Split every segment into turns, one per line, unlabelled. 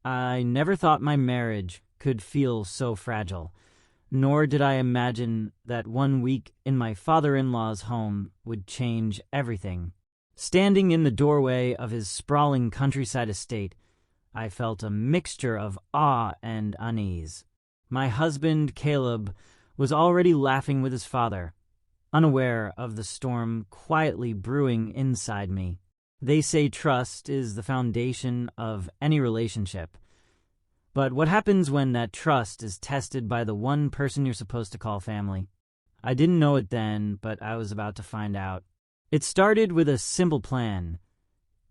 I never thought my marriage could feel so fragile, nor did I imagine that 1 week in my father-in-law's home would change everything. Standing in the doorway of his sprawling countryside estate, I felt a mixture of awe and unease. My husband, Caleb, was already laughing with his father, unaware of the storm quietly brewing inside me. They say trust is the foundation of any relationship. But what happens when that trust is tested by the one person you're supposed to call family? I didn't know it then, but I was about to find out. It started with a simple plan.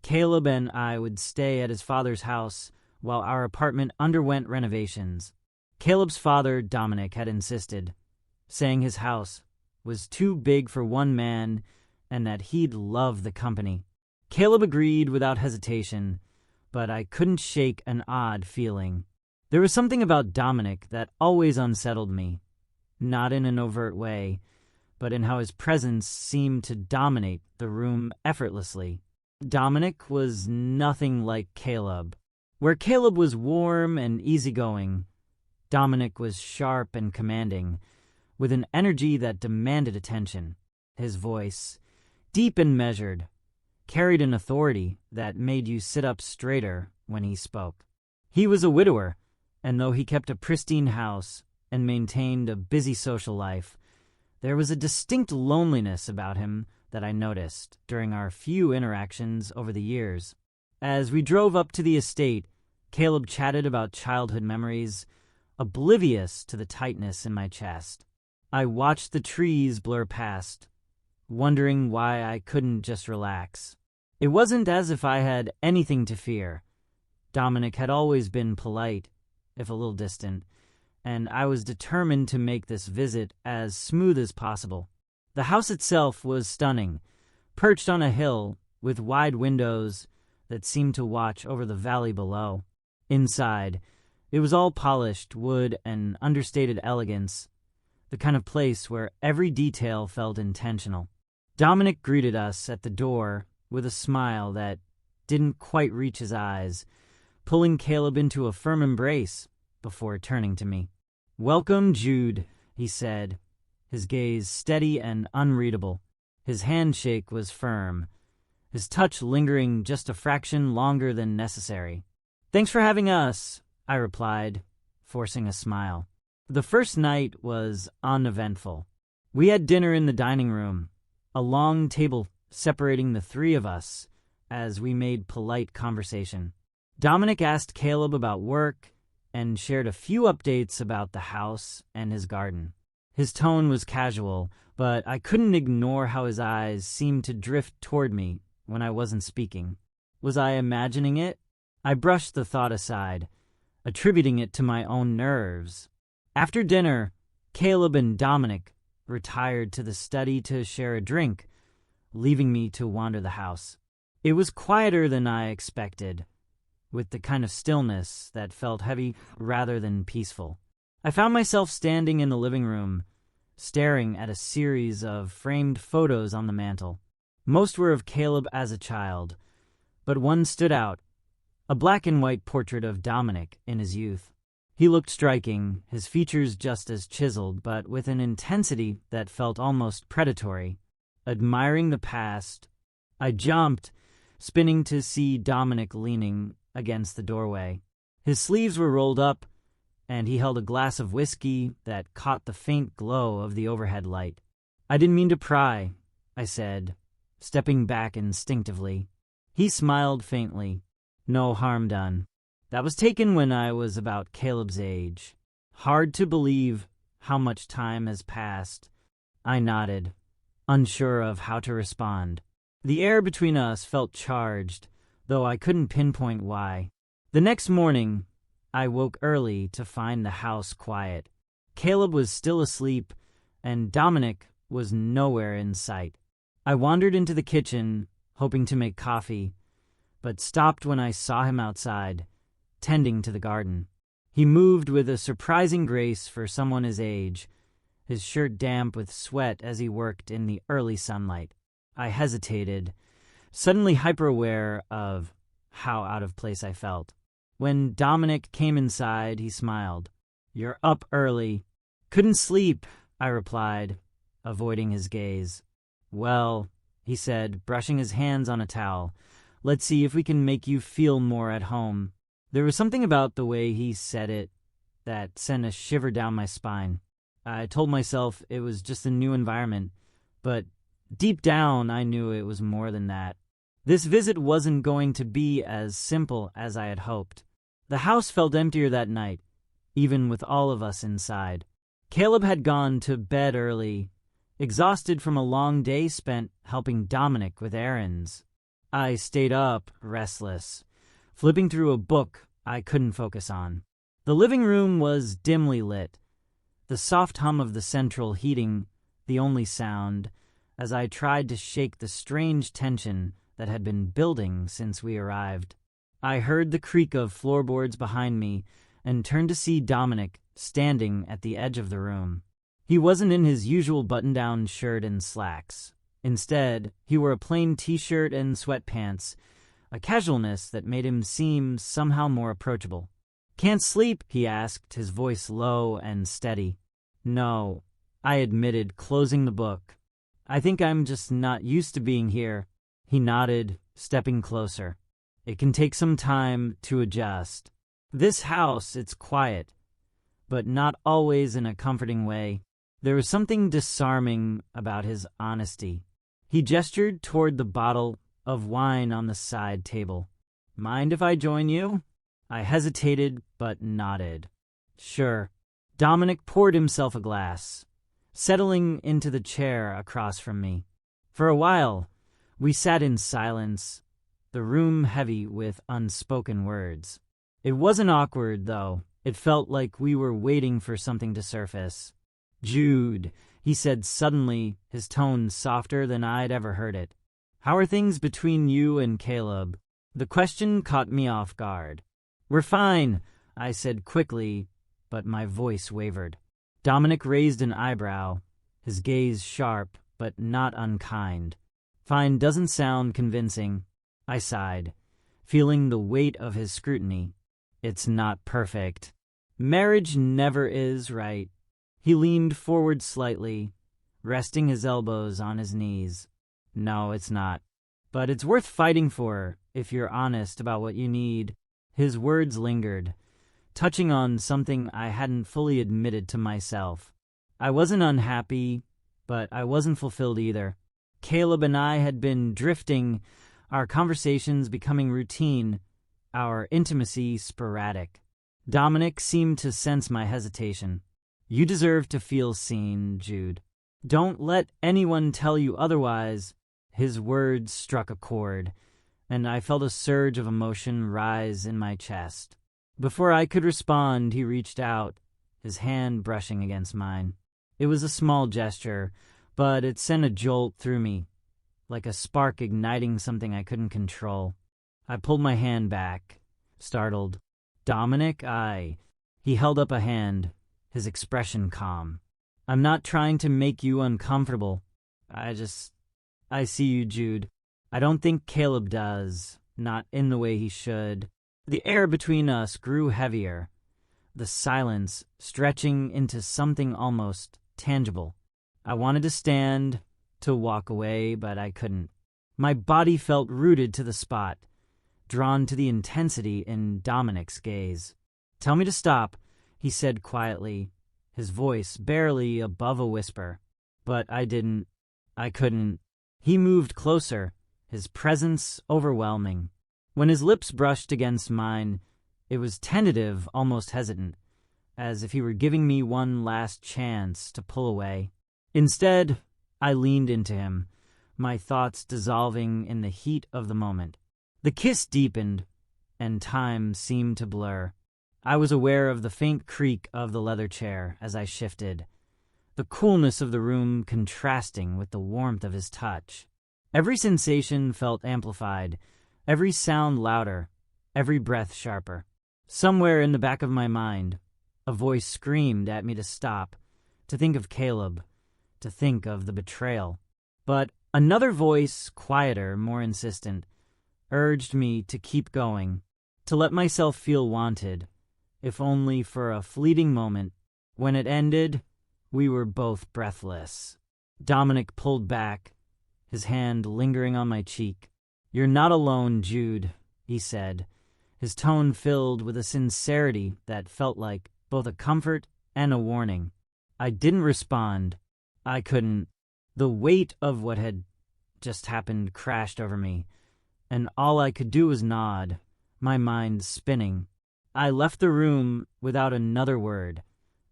Caleb and I would stay at his father's house while our apartment underwent renovations. Caleb's father, Dominic, had insisted, saying his house was too big for one man and that he'd love the company. Caleb agreed without hesitation, but I couldn't shake an odd feeling. There was something about Dominic that always unsettled me, not in an overt way, but in how his presence seemed to dominate the room effortlessly. Dominic was nothing like Caleb. Where Caleb was warm and easygoing, Dominic was sharp and commanding, with an energy that demanded attention. His voice, deep and measured, carried an authority that made you sit up straighter when he spoke. He was a widower, and though he kept a pristine house and maintained a busy social life, there was a distinct loneliness about him that I noticed during our few interactions over the years. As we drove up to the estate, Caleb chatted about childhood memories, oblivious to the tightness in my chest. I watched the trees blur past, wondering why I couldn't just relax. It wasn't as if I had anything to fear. Dominic had always been polite, if a little distant, and I was determined to make this visit as smooth as possible. The house itself was stunning, perched on a hill with wide windows that seemed to watch over the valley below. Inside, it was all polished wood and understated elegance, the kind of place where every detail felt intentional. Dominic greeted us at the door with a smile that didn't quite reach his eyes, pulling Caleb into a firm embrace before turning to me. "Welcome, Jude," he said, his gaze steady and unreadable. His handshake was firm, his touch lingering just a fraction longer than necessary. "Thanks for having us," I replied, forcing a smile. The first night was uneventful. We had dinner in the dining room, a long table separating the three of us as we made polite conversation. Dominic asked Caleb about work and shared a few updates about the house and his garden. His tone was casual, but I couldn't ignore how his eyes seemed to drift toward me when I wasn't speaking. Was I imagining it? I brushed the thought aside, attributing it to my own nerves. After dinner, Caleb and Dominic retired to the study to share a drink, leaving me to wander the house. It was quieter than I expected, with the kind of stillness that felt heavy rather than peaceful. I found myself standing in the living room, staring at a series of framed photos on the mantel. Most were of Caleb as a child, but one stood out, a black and white portrait of Dominic in his youth. He looked striking, his features just as chiseled, but with an intensity that felt almost predatory. Admiring the past, I jumped, spinning to see Dominic leaning against the doorway. His sleeves were rolled up, and he held a glass of whiskey that caught the faint glow of the overhead light. "I didn't mean to pry," I said, stepping back instinctively. He smiled faintly. "No harm done. That was taken when I was about Caleb's age." Hard to believe how much time has passed. I nodded, unsure of how to respond. The air between us felt charged, though I couldn't pinpoint why. The next morning, I woke early to find the house quiet. Caleb was still asleep, and Dominic was nowhere in sight. I wandered into the kitchen, hoping to make coffee, but stopped when I saw him outside, tending to the garden. He moved with a surprising grace for someone his age, his shirt damp with sweat as he worked in the early sunlight. I hesitated, suddenly hyper-aware of how out of place I felt. When Dominic came inside, he smiled. "You're up early." "Couldn't sleep," I replied, avoiding his gaze. "Well," he said, brushing his hands on a towel, "let's see if we can make you feel more at home." There was something about the way he said it that sent a shiver down my spine. I told myself it was just a new environment, but deep down I knew it was more than that. This visit wasn't going to be as simple as I had hoped. The house felt emptier that night, even with all of us inside. Caleb had gone to bed early, exhausted from a long day spent helping Dominic with errands. I stayed up, restless, flipping through a book I couldn't focus on. The living room was dimly lit, the soft hum of the central heating the only sound, as I tried to shake the strange tension that had been building since we arrived. I heard the creak of floorboards behind me and turned to see Dominic standing at the edge of the room. He wasn't in his usual button-down shirt and slacks. Instead, he wore a plain t-shirt and sweatpants, a casualness that made him seem somehow more approachable. "Can't sleep?" he asked, his voice low and steady. "No," I admitted, closing the book. "I think I'm just not used to being here." He nodded, stepping closer. "It can take some time to adjust. This house, it's quiet, but not always in a comforting way." There was something disarming about his honesty. He gestured toward the bottle of wine on the side table. "Mind if I join you?" I hesitated, but nodded. "Sure." Dominic poured himself a glass, settling into the chair across from me. For a while, we sat in silence, the room heavy with unspoken words. It wasn't awkward, though. It felt like we were waiting for something to surface. "Jude," he said suddenly, his tone softer than I'd ever heard it. "How are things between you and Caleb?" The question caught me off guard. "We're fine," I said quickly, but my voice wavered. Dominic raised an eyebrow, his gaze sharp but not unkind. "Fine doesn't sound convincing," I sighed, feeling the weight of his scrutiny. "It's not perfect." "Marriage never is, right?" He leaned forward slightly, resting his elbows on his knees. "No, it's not. But it's worth fighting for if you're honest about what you need." His words lingered, touching on something I hadn't fully admitted to myself. I wasn't unhappy, but I wasn't fulfilled either. Caleb and I had been drifting, our conversations becoming routine, our intimacy sporadic. Dominic seemed to sense my hesitation. "You deserve to feel seen, Jude. Don't let anyone tell you otherwise." His words struck a chord, and I felt a surge of emotion rise in my chest. Before I could respond, he reached out, his hand brushing against mine. It was a small gesture, but it sent a jolt through me, like a spark igniting something I couldn't control. I pulled my hand back, startled. "Dominic, He held up a hand, his expression calm. "I'm not trying to make you uncomfortable. I see you, Jude. I don't think Caleb does, not in the way he should." The air between us grew heavier, the silence stretching into something almost tangible. I wanted to stand, to walk away, but I couldn't. My body felt rooted to the spot, drawn to the intensity in Dominic's gaze. "Tell me to stop," he said quietly, his voice barely above a whisper. But I didn't. I couldn't. He moved closer, his presence overwhelming. When his lips brushed against mine, it was tentative, almost hesitant, as if he were giving me one last chance to pull away. Instead, I leaned into him, my thoughts dissolving in the heat of the moment. The kiss deepened, and time seemed to blur. I was aware of the faint creak of the leather chair as I shifted, the coolness of the room contrasting with the warmth of his touch. Every sensation felt amplified, every sound louder, every breath sharper. Somewhere in the back of my mind, a voice screamed at me to stop, to think of Caleb, to think of the betrayal. But another voice, quieter, more insistent, urged me to keep going. to let myself feel wanted, if only for a fleeting moment. When it ended, we were both breathless. Dominic pulled back, his hand lingering on my cheek. "You're not alone, Jude," he said, his tone filled with a sincerity that felt like both a comfort and a warning. I didn't respond. I couldn't. The weight of what had just happened crashed over me, and all I could do was nod, my mind spinning. I left the room without another word,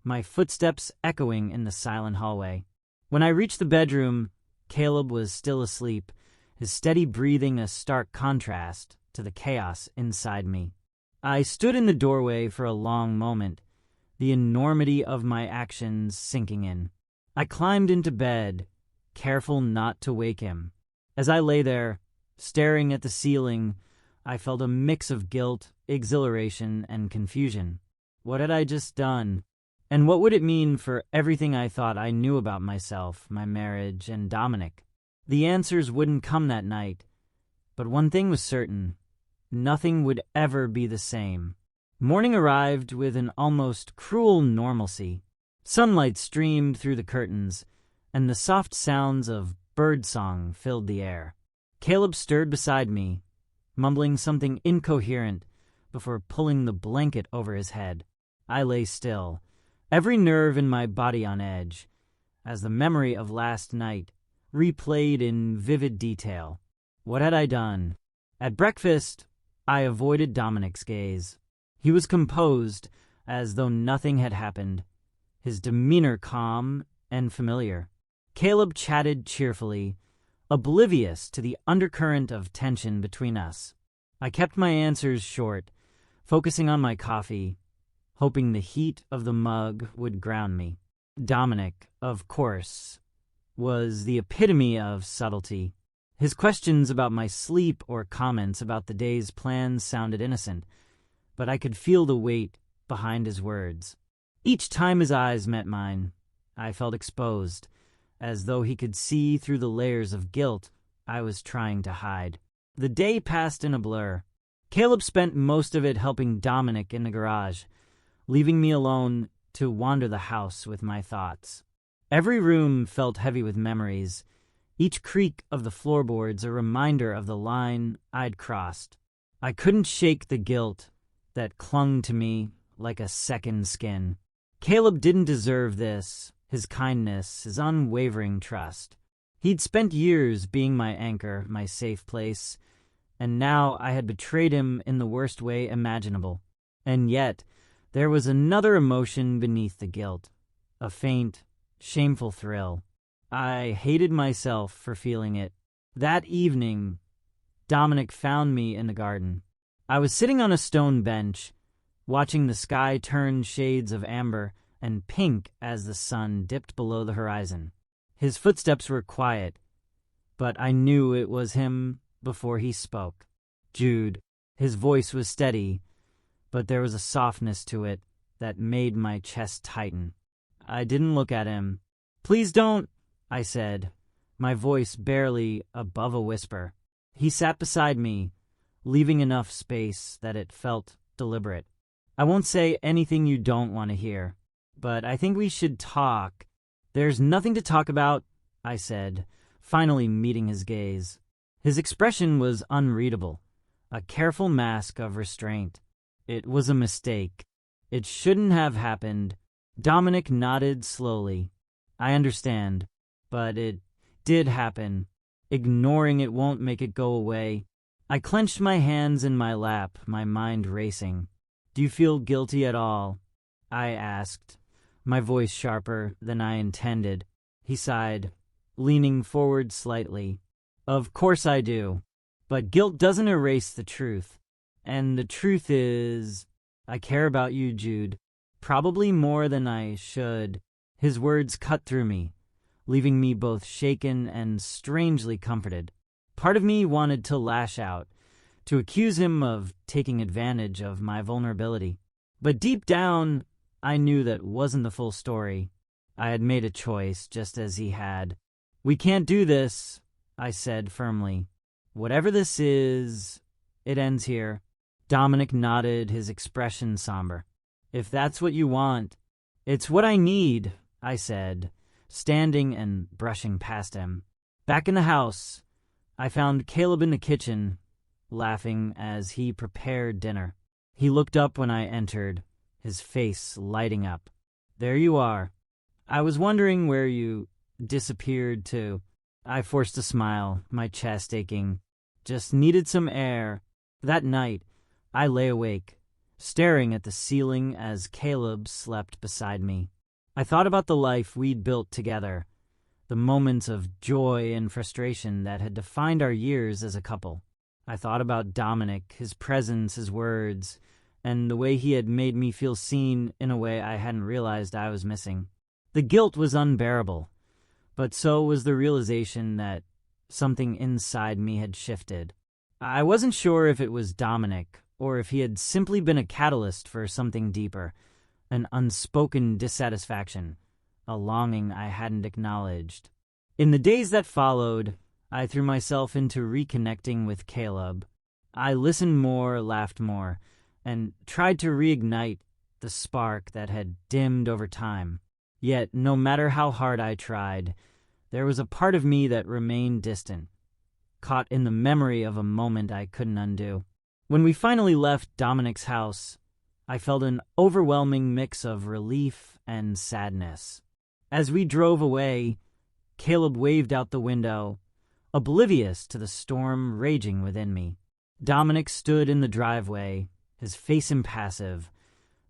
my footsteps echoing in the silent hallway. When I reached the bedroom, Caleb was still asleep, his steady breathing a stark contrast to the chaos inside me. I stood in the doorway for a long moment, the enormity of my actions sinking in. I climbed into bed, careful not to wake him. As I lay there, staring at the ceiling, I felt a mix of guilt, exhilaration, and confusion. What had I just done? And what would it mean for everything I thought I knew about myself, my marriage, and Dominic? The answers wouldn't come that night, but one thing was certain. Nothing would ever be the same. Morning arrived with an almost cruel normalcy. Sunlight streamed through the curtains, and the soft sounds of birdsong filled the air. Caleb stirred beside me, mumbling something incoherent before pulling the blanket over his head. I lay still, every nerve in my body on edge, as the memory of last night replayed in vivid detail. What had I done? At breakfast, I avoided Dominic's gaze. He was composed, as though nothing had happened, his demeanor calm and familiar. Caleb chatted cheerfully, oblivious to the undercurrent of tension between us. I kept my answers short, focusing on my coffee, hoping the heat of the mug would ground me. Dominic, of course, was the epitome of subtlety. His questions about my sleep or comments about the day's plans sounded innocent, but I could feel the weight behind his words. Each time his eyes met mine, I felt exposed, as though he could see through the layers of guilt I was trying to hide. The day passed in a blur. Caleb spent most of it helping Dominic in the garage, leaving me alone to wander the house with my thoughts. Every room felt heavy with memories, each creak of the floorboards a reminder of the line I'd crossed. I couldn't shake the guilt that clung to me like a second skin. Caleb didn't deserve this, his kindness, his unwavering trust. He'd spent years being my anchor, my safe place, and now I had betrayed him in the worst way imaginable. And yet, there was another emotion beneath the guilt, a faint, shameful thrill. I hated myself for feeling it. That evening, Dominic found me in the garden. I was sitting on a stone bench, watching the sky turn shades of amber and pink as the sun dipped below the horizon. His footsteps were quiet, but I knew it was him before he spoke. "Jude." His voice was steady, but there was a softness to it that made my chest tighten. I didn't look at him. "Please don't," I said, my voice barely above a whisper. He sat beside me, leaving enough space that it felt deliberate. "I won't say anything you don't want to hear, but I think we should talk." "There's nothing to talk about," I said, finally meeting his gaze. His expression was unreadable, a careful mask of restraint. It was a mistake. It shouldn't have happened. Dominic nodded slowly. "I understand, but it did happen. Ignoring it won't make it go away." I clenched my hands in my lap, my mind racing. "Do you feel guilty at all?" I asked, my voice sharper than I intended. He sighed, leaning forward slightly. "Of course I do, but guilt doesn't erase the truth. And the truth is, I care about you, Jude, probably more than I should." His words cut through me, leaving me both shaken and strangely comforted. Part of me wanted to lash out, to accuse him of taking advantage of my vulnerability. But deep down, I knew that wasn't the full story. I had made a choice, just as he had. "We can't do this," I said firmly. "Whatever this is, it ends here." Dominic nodded, his expression somber. If that's what you want. It's what I need, I said, standing and brushing past him. Back in the house, I found Caleb in the kitchen, laughing as he prepared dinner. He looked up when I entered, his face lighting up. There you are. I was wondering where you disappeared to. I forced a smile, my chest aching. Just needed some air. That night, I lay awake, staring at the ceiling as Caleb slept beside me. I thought about the life we'd built together, the moments of joy and frustration that had defined our years as a couple. I thought about Dominic, his presence, his words, and the way he had made me feel seen in a way I hadn't realized I was missing. The guilt was unbearable, but so was the realization that something inside me had shifted. I wasn't sure if it was Dominic or if he had simply been a catalyst for something deeper, an unspoken dissatisfaction, a longing I hadn't acknowledged. In the days that followed, I threw myself into reconnecting with Caleb. I listened more, laughed more, and tried to reignite the spark that had dimmed over time. Yet, no matter how hard I tried, there was a part of me that remained distant, caught in the memory of a moment I couldn't undo. When we finally left Dominic's house, I felt an overwhelming mix of relief and sadness. As we drove away, Caleb waved out the window, oblivious to the storm raging within me. Dominic stood in the driveway, his face impassive,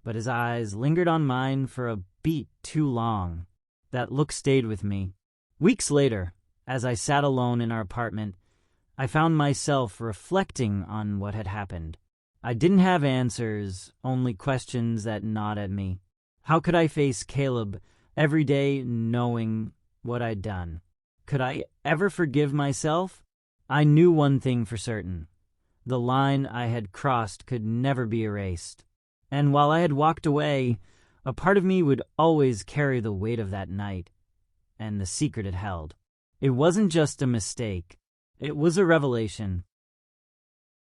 but his eyes lingered on mine for a beat too long. That look stayed with me. Weeks later, as I sat alone in our apartment, I found myself reflecting on what had happened. I didn't have answers, only questions that gnawed at me. How could I face Caleb every day knowing what I'd done? Could I ever forgive myself? I knew one thing for certain. The line I had crossed could never be erased. And while I had walked away, a part of me would always carry the weight of that night and the secret it held. It wasn't just a mistake. It was a revelation,